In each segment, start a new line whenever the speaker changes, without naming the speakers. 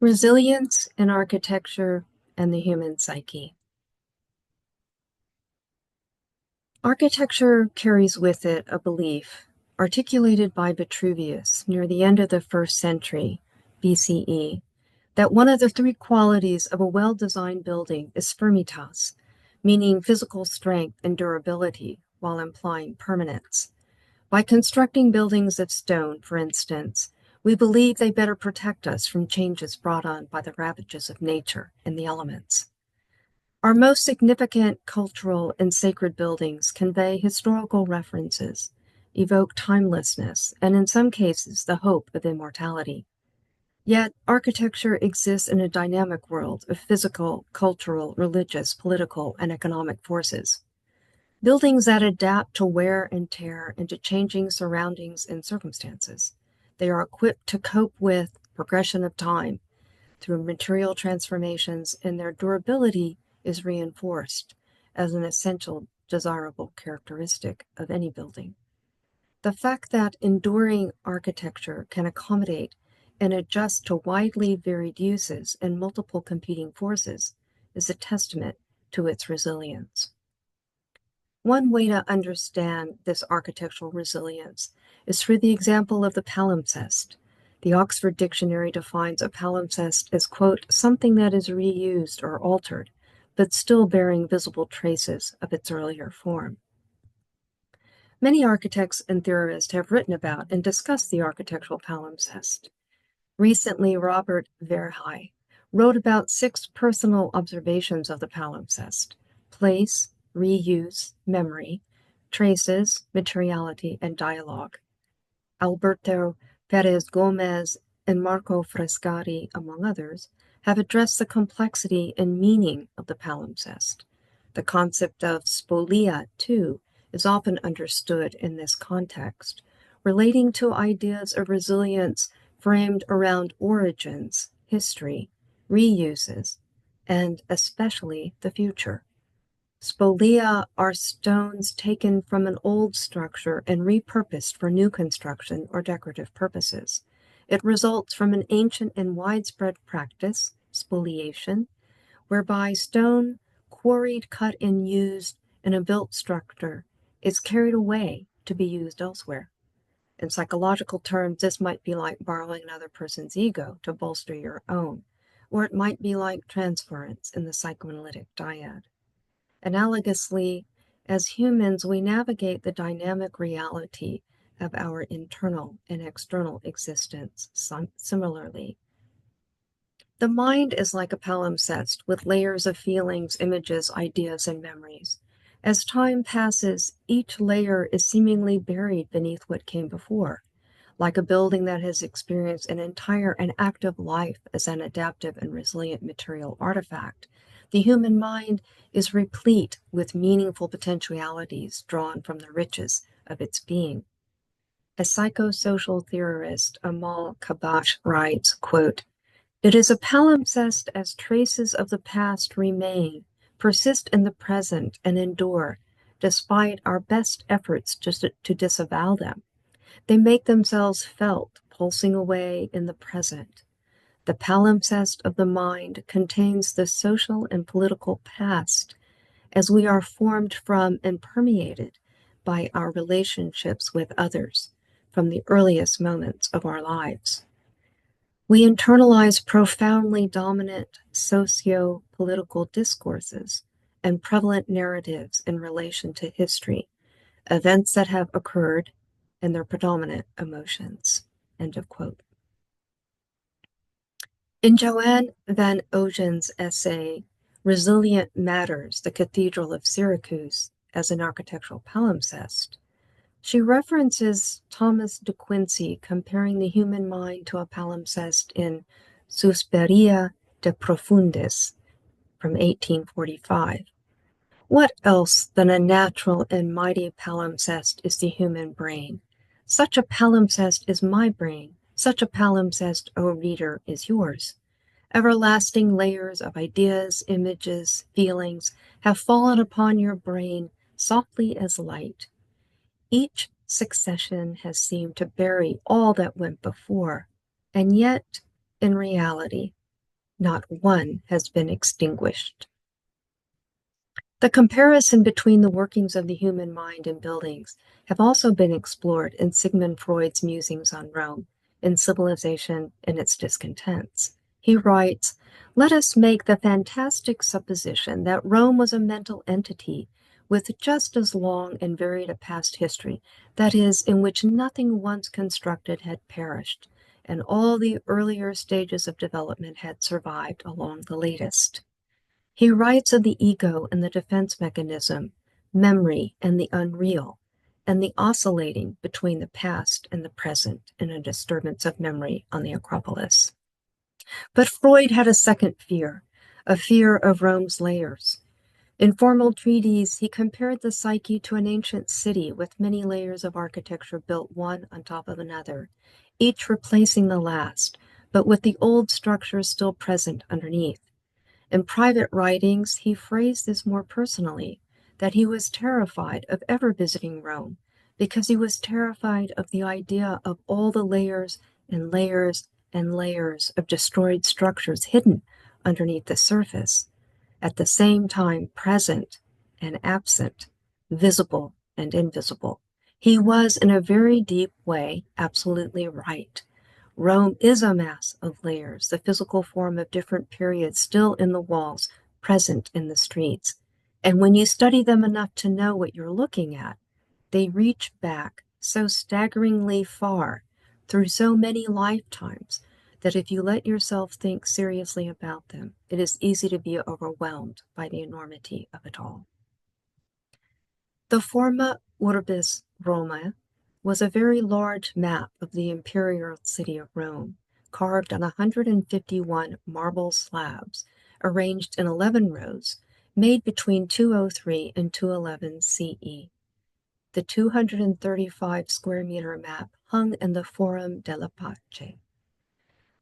Resilience in Architecture and the Human Psyche. Architecture carries with it a belief, articulated by Vitruvius near the end of the 1st century BCE, that one of the three qualities of a well-designed building is firmitas, meaning physical strength and durability, while implying permanence. By constructing buildings of stone, for instance, we believe they better protect us from changes brought on by the ravages of nature and the elements. Our most significant cultural and sacred buildings convey historical references, evoke timelessness, and in some cases, the hope of immortality. Yet, architecture exists in a dynamic world of physical, cultural, religious, political, and economic forces. Buildings that adapt to wear and tear and to changing surroundings and circumstances. They are equipped to cope with progression of time through material transformations, and their durability is reinforced as an essential, desirable characteristic of any building. The fact that enduring architecture can accommodate and adjust to widely varied uses and multiple competing forces is a testament to its resilience. One way to understand this architectural resilience is through the example of the palimpsest. The Oxford Dictionary defines a palimpsest as, quote, something that is reused or altered, but still bearing visible traces of its earlier form. Many architects and theorists have written about and discussed the architectural palimpsest. Recently, Robbert Verheij wrote about 6 personal observations of the palimpsest: place, reuse, memory, traces, materiality, and dialogue. Alberto Perez Gomez and Marco Frescati, among others, have addressed the complexity and meaning of the palimpsest. The concept of spolia, too, is often understood in this context, relating to ideas of resilience framed around origins, history, reuses, and especially the future. Spolia are stones taken from an old structure and repurposed for new construction or decorative purposes. It results from an ancient and widespread practice, spoliation, whereby stone quarried, cut, and used in a built structure is carried away to be used elsewhere. In psychological terms, this might be like borrowing another person's ego to bolster your own, or it might be like transference in the psychoanalytic dyad. Analogously, as humans, we navigate the dynamic reality of our internal and external existence similarly. The mind is like a palimpsest with layers of feelings, images, ideas, and memories. As time passes, each layer is seemingly buried beneath what came before, like a building that has experienced an entire and active life as an adaptive and resilient material artifact. The human mind is replete with meaningful potentialities drawn from the riches of its being. A psychosocial theorist, Amal Kabash, writes, quote, "It is a palimpsest as traces of the past remain, persist in the present, and endure, despite our best efforts to disavow them. They make themselves felt, pulsing away in the present. The palimpsest of the mind contains the social and political past, as we are formed from and permeated by our relationships with others from the earliest moments of our lives. We internalize profoundly dominant socio-political discourses and prevalent narratives in relation to history, events that have occurred, and their predominant emotions." End of quote. In Joanne van Ogen's essay, Resilient Matters, the Cathedral of Syracuse as an Architectural Palimpsest, she references Thomas de Quincey comparing the human mind to a palimpsest in Suspiria de Profundis from 1845. What else than a natural and mighty palimpsest is the human brain? Such a palimpsest is my brain. Such a palimpsest, O reader, is yours. Everlasting layers of ideas, images, feelings have fallen upon your brain softly as light. Each succession has seemed to bury all that went before, and yet, in reality, Not one has been extinguished. The comparison between the workings of the human mind and buildings have also been explored in Sigmund Freud's musings on Rome, in Civilization and its Discontents. He writes, "Let us make the fantastic supposition that Rome was a mental entity with just as long and varied a past history, that is, in which nothing once constructed had perished, and all the earlier stages of development had survived along the latest." He writes of the ego and the defense mechanism, memory and the unreal, and the oscillating between the past and the present in a disturbance of memory on the Acropolis. But Freud had a second fear, a fear of Rome's layers. In formal treatise, he compared the psyche to an ancient city with many layers of architecture built one on top of another, each replacing the last, but with the old structure still present underneath. In private writings, he phrased this more personally, that he was terrified of ever visiting Rome, because he was terrified of the idea of all the layers and layers and layers of destroyed structures hidden underneath the surface, at the same time present and absent, visible and invisible. He was, in a very deep way, absolutely right. Rome is a mass of layers, the physical form of different periods still in the walls, present in the streets. And when you study them enough to know what you're looking at, they reach back so staggeringly far through so many lifetimes that if you let yourself think seriously about them, it is easy to be overwhelmed by the enormity of it all. The Forma Urbis Romae was a very large map of the imperial city of Rome, carved on 151 marble slabs, arranged in 11 rows, made between 203 and 211 CE. The 235 square meter map hung in the Forum della Pace.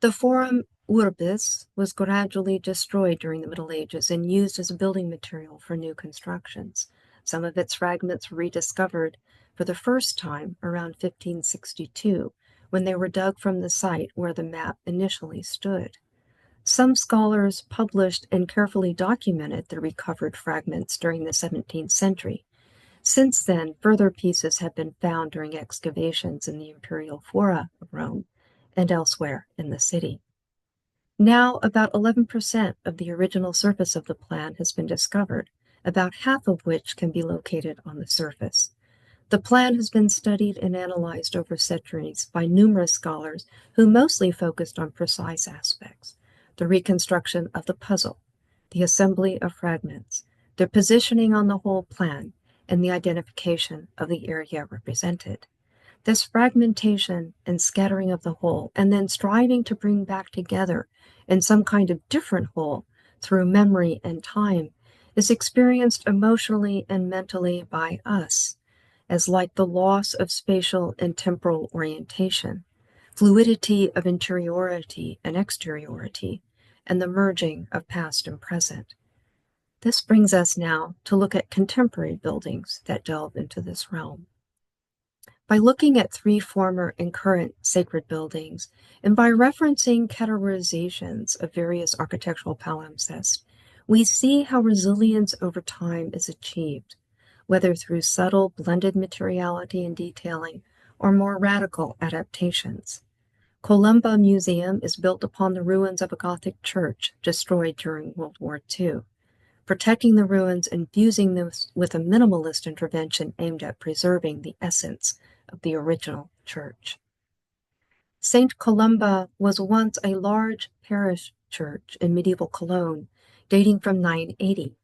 The Forum Urbis was gradually destroyed during the Middle Ages and used as a building material for new constructions. Some of its fragments were rediscovered for the first time around 1562, when they were dug from the site where the map initially stood. Some scholars published and carefully documented the recovered fragments during the 17th century. Since then, further pieces have been found during excavations in the imperial fora of Rome and elsewhere in the city. Now, about 11% of the original surface of the plan has been discovered, about half of which can be located on the surface. The plan has been studied and analyzed over centuries by numerous scholars who mostly focused on precise aspects: the reconstruction of the puzzle, the assembly of fragments, their positioning on the whole plan, and the identification of the area represented. This fragmentation and scattering of the whole, and then striving to bring back together in some kind of different whole through memory and time, is experienced emotionally and mentally by us as like the loss of spatial and temporal orientation, fluidity of interiority and exteriority, and the merging of past and present. This brings us now to look at contemporary buildings that delve into this realm. By looking at 3 former and current sacred buildings, and by referencing categorizations of various architectural palimpsests, we see how resilience over time is achieved, whether through subtle blended materiality and detailing or more radical adaptations. Kolumba Museum is built upon the ruins of a Gothic church destroyed during World War II, protecting the ruins and fusing them with a minimalist intervention aimed at preserving the essence of the original church. St. Columba was once a large parish church in medieval Cologne, dating from 980.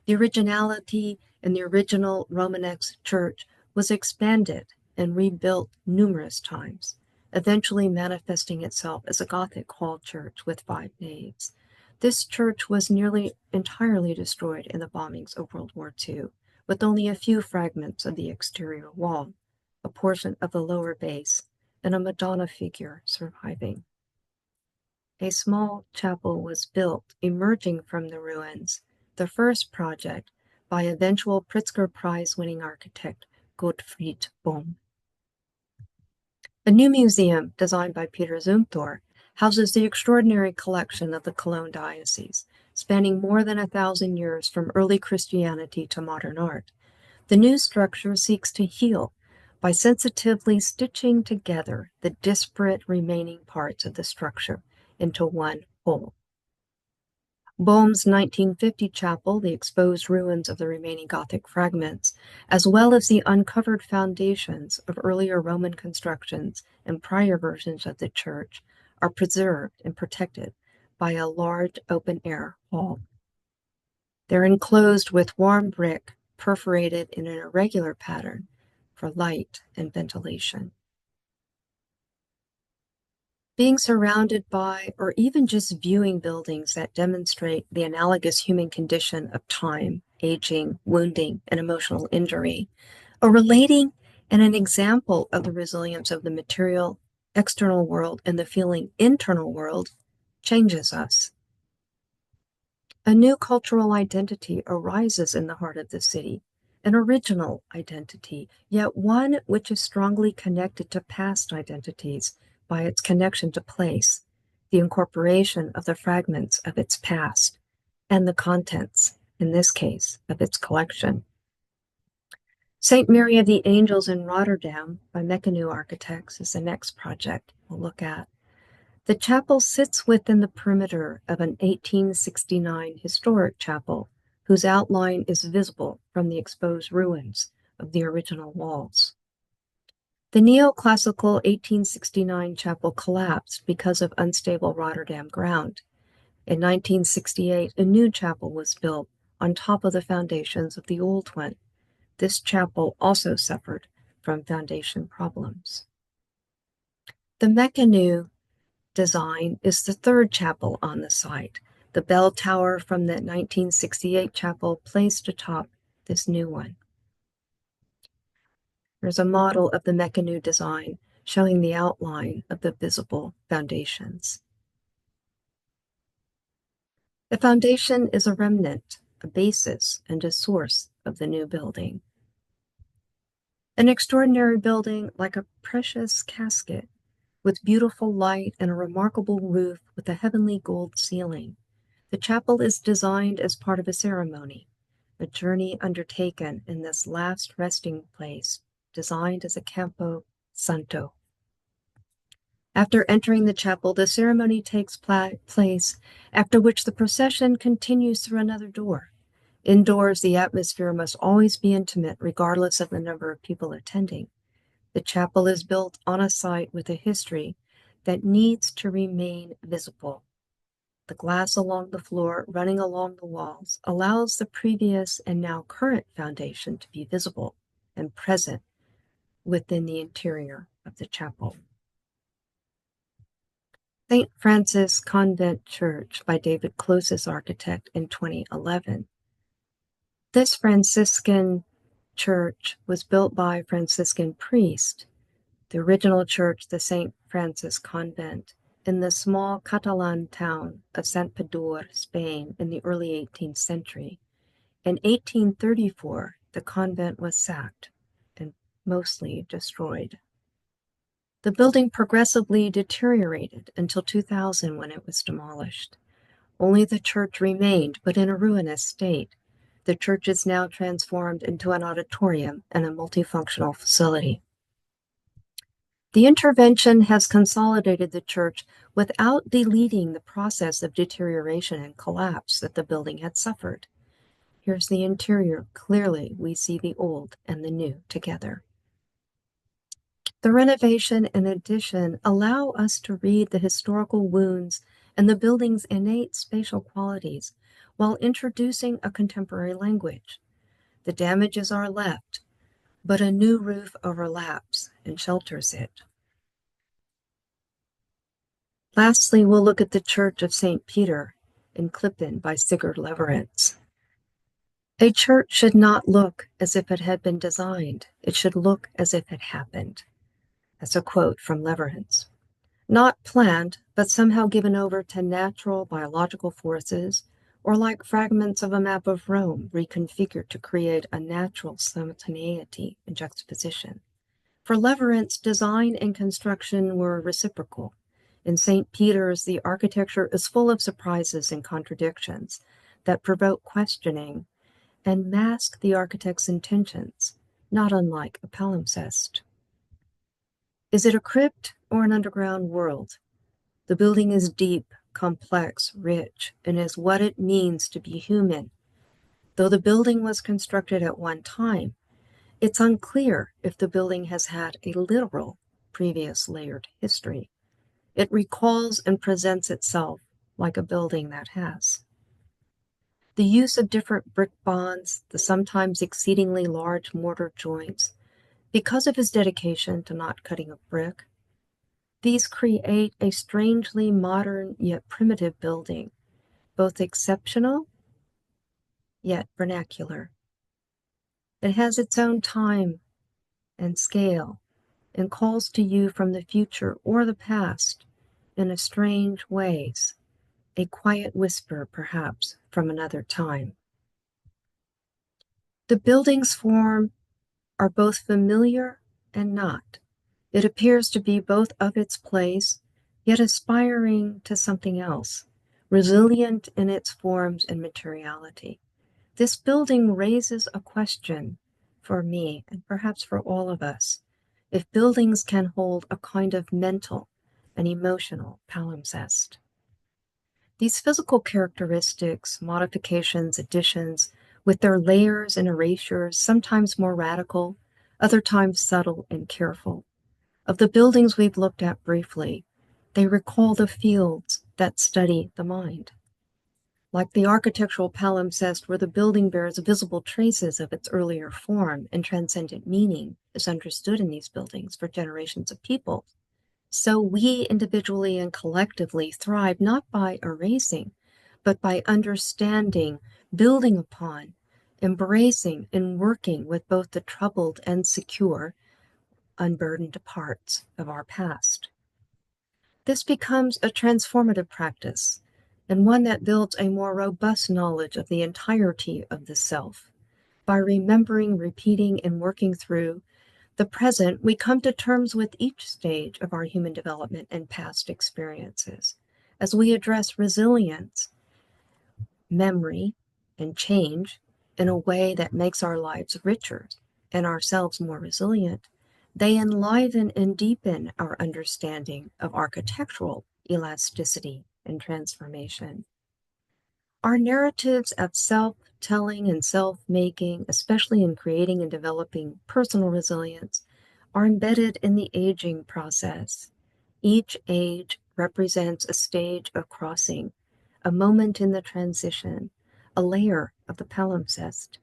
The originality in the original Romanesque church was expanded and rebuilt numerous times, eventually manifesting itself as a Gothic hall church with 5 naves. This church was nearly entirely destroyed in the bombings of World War II, with only a few fragments of the exterior wall, a portion of the lower base, and a Madonna figure surviving. A small chapel was built emerging from the ruins, the first project by eventual Pritzker Prize-winning architect Gottfried Bohm. A new museum, designed by Peter Zumthor, houses the extraordinary collection of the Cologne diocese, spanning more than 1,000 years from early Christianity to modern art. The new structure seeks to heal by sensitively stitching together the disparate remaining parts of the structure into one whole. Boehm's 1950 chapel, the exposed ruins of the remaining Gothic fragments, as well as the uncovered foundations of earlier Roman constructions and prior versions of the church, are preserved and protected by a large open-air hall. They're enclosed with warm brick perforated in an irregular pattern for light and ventilation. Being surrounded by, or even just viewing buildings that demonstrate the analogous human condition of time, aging, wounding, and emotional injury, or relating and an example of the resilience of the material external world and the feeling internal world, changes us. A new cultural identity arises in the heart of the city, an original identity, yet one which is strongly connected to past identities by its connection to place, the incorporation of the fragments of its past, and the contents, in this case, of its collection. St. Mary of the Angels in Rotterdam by Mecanoo Architects is the next project we'll look at. The chapel sits within the perimeter of an 1869 historic chapel whose outline is visible from the exposed ruins of the original walls. The neoclassical 1869 chapel collapsed because of unstable Rotterdam ground. In 1968, a new chapel was built on top of the foundations of the old one. This chapel also suffered from foundation problems. The Mecanoo design is the third chapel on the site. The bell tower from the 1968 chapel placed atop this new one. There's a model of the Mecanoo design showing the outline of the visible foundations. The foundation is a remnant, a basis, and a source of the new building. An extraordinary building like a precious casket, with beautiful light and a remarkable roof with a heavenly gold ceiling. The chapel is designed as part of a ceremony, a journey undertaken in this last resting place, designed as a Campo Santo. After entering the chapel, the ceremony takes place, after which the procession continues through another door. Indoors, the atmosphere must always be intimate, regardless of the number of people attending. The chapel is built on a site with a history that needs to remain visible. The glass along the floor, running along the walls, allows the previous and now current foundation to be visible and present within the interior of the chapel. St. Francis Convent Church by David Close's architect in 2011. This Franciscan church was built by a Franciscan priest. The original church, the St. Francis Convent, in the small Catalan town of Santpedor, Spain, in the early 18th century. In 1834, the convent was sacked and mostly destroyed. The building progressively deteriorated until 2000 when it was demolished. Only the church remained, but in a ruinous state. The church is now transformed into an auditorium and a multifunctional facility. The intervention has consolidated the church without deleting the process of deterioration and collapse that the building had suffered. Here's the interior. Clearly, we see the old and the new together. The renovation and addition allow us to read the historical wounds and the building's innate spatial qualities while introducing a contemporary language. The damages are left, but a new roof overlaps and shelters it. Lastly, we'll look at the Church of St. Peter in Klippan by Sigurd Lewerentz. A church should not look as if it had been designed. It should look as if it happened. That's a quote from Lewerentz. Not planned, but somehow given over to natural biological forces, or like fragments of a map of Rome reconfigured to create a natural simultaneity and juxtaposition. For Lewerentz, design and construction were reciprocal. In St. Peter's, the architecture is full of surprises and contradictions that provoke questioning and mask the architect's intentions, not unlike a palimpsest. Is it a crypt or an underground world? The building is deep, complex, rich, and is what it means to be human. Though the building was constructed at one time, it's unclear if the building has had a literal previous layered history. It recalls and presents itself like a building that has. The use of different brick bonds, the sometimes exceedingly large mortar joints, because of his dedication to not cutting a brick, these create a strangely modern yet primitive building, both exceptional yet vernacular. It has its own time and scale and calls to you from the future or the past in a strange ways, a quiet whisper perhaps from another time. The building's form are both familiar and not. It appears to be both of its place, yet aspiring to something else, resilient in its forms and materiality. This building raises a question for me, and perhaps for all of us, if buildings can hold a kind of mental and emotional palimpsest. These physical characteristics, modifications, additions, with their layers and erasures, sometimes more radical, other times subtle and careful. Of the buildings we've looked at briefly, they recall the fields that study the mind. Like the architectural palimpsest, where the building bears visible traces of its earlier form and transcendent meaning is understood in these buildings for generations of people, so we individually and collectively thrive not by erasing, but by understanding, building upon, embracing, and working with both the troubled and secure, unburdened parts of our past. This becomes a transformative practice, and one that builds a more robust knowledge of the entirety of the self. By remembering, repeating, and working through the present, we come to terms with each stage of our human development and past experiences. As we address resilience, memory, and change in a way that makes our lives richer and ourselves more resilient, they enliven and deepen our understanding of architectural elasticity and transformation. Our narratives of self-telling and self-making, especially in creating and developing personal resilience, are embedded in the aging process. Each age represents a stage of crossing, a moment in the transition, a layer of the palimpsest.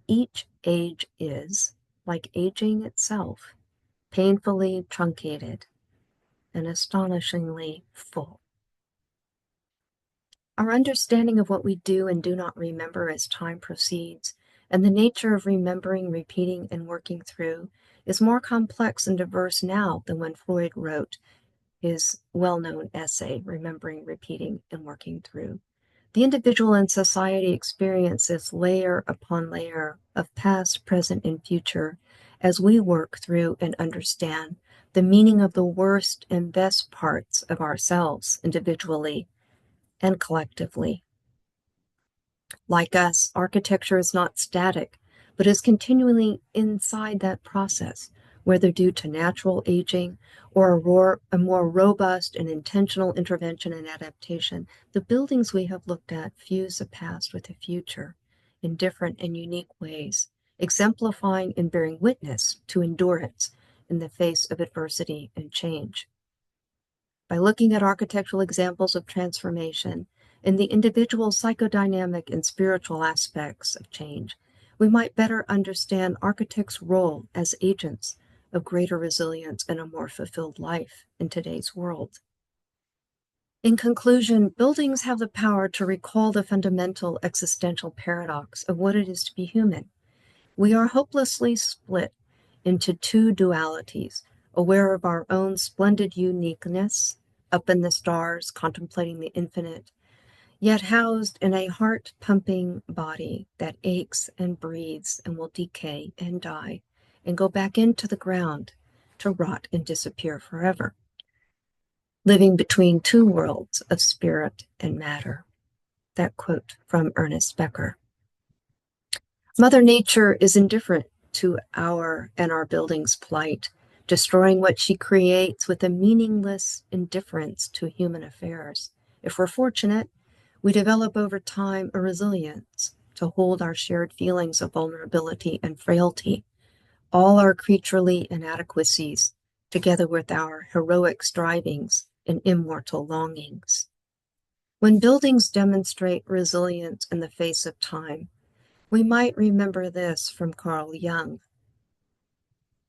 Each age is, like aging itself, painfully truncated and astonishingly full. Our understanding of what we do and do not remember as time proceeds, and the nature of remembering, repeating, and working through, is more complex and diverse now than when Freud wrote his well-known essay, Remembering, Repeating, and Working Through. The individual and society experiences layer upon layer of past, present, and future as we work through and understand the meaning of the worst and best parts of ourselves individually and collectively. Like us, architecture is not static, but is continually inside that process, whether due to natural aging or a more robust and intentional intervention and adaptation. The buildings we have looked at fuse the past with the future in different and unique ways, exemplifying and bearing witness to endurance in the face of adversity and change. By looking at architectural examples of transformation in the individual psychodynamic and spiritual aspects of change, we might better understand architects' role as agents of greater resilience and a more fulfilled life in today's world. In conclusion, buildings have the power to recall the fundamental existential paradox of what it is to be human. We are hopelessly split into two dualities, aware of our own splendid uniqueness, up in the stars, contemplating the infinite, yet housed in a heart-pumping body that aches and breathes and will decay and die and go back into the ground to rot and disappear forever. living between two worlds of spirit and matter. That quote from Ernest Becker. Mother Nature is indifferent to our and our building's plight, destroying what she creates with a meaningless indifference to human affairs. If we're fortunate, we develop over time a resilience to hold our shared feelings of vulnerability and frailty, all our creaturely inadequacies, together with our heroic strivings and immortal longings. When buildings demonstrate resilience in the face of time, we might remember this from Carl Jung.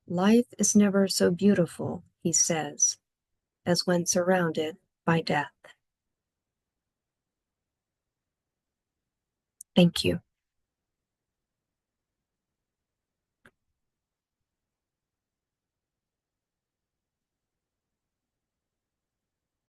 Life is never so beautiful, he says, as when surrounded by death. Thank you.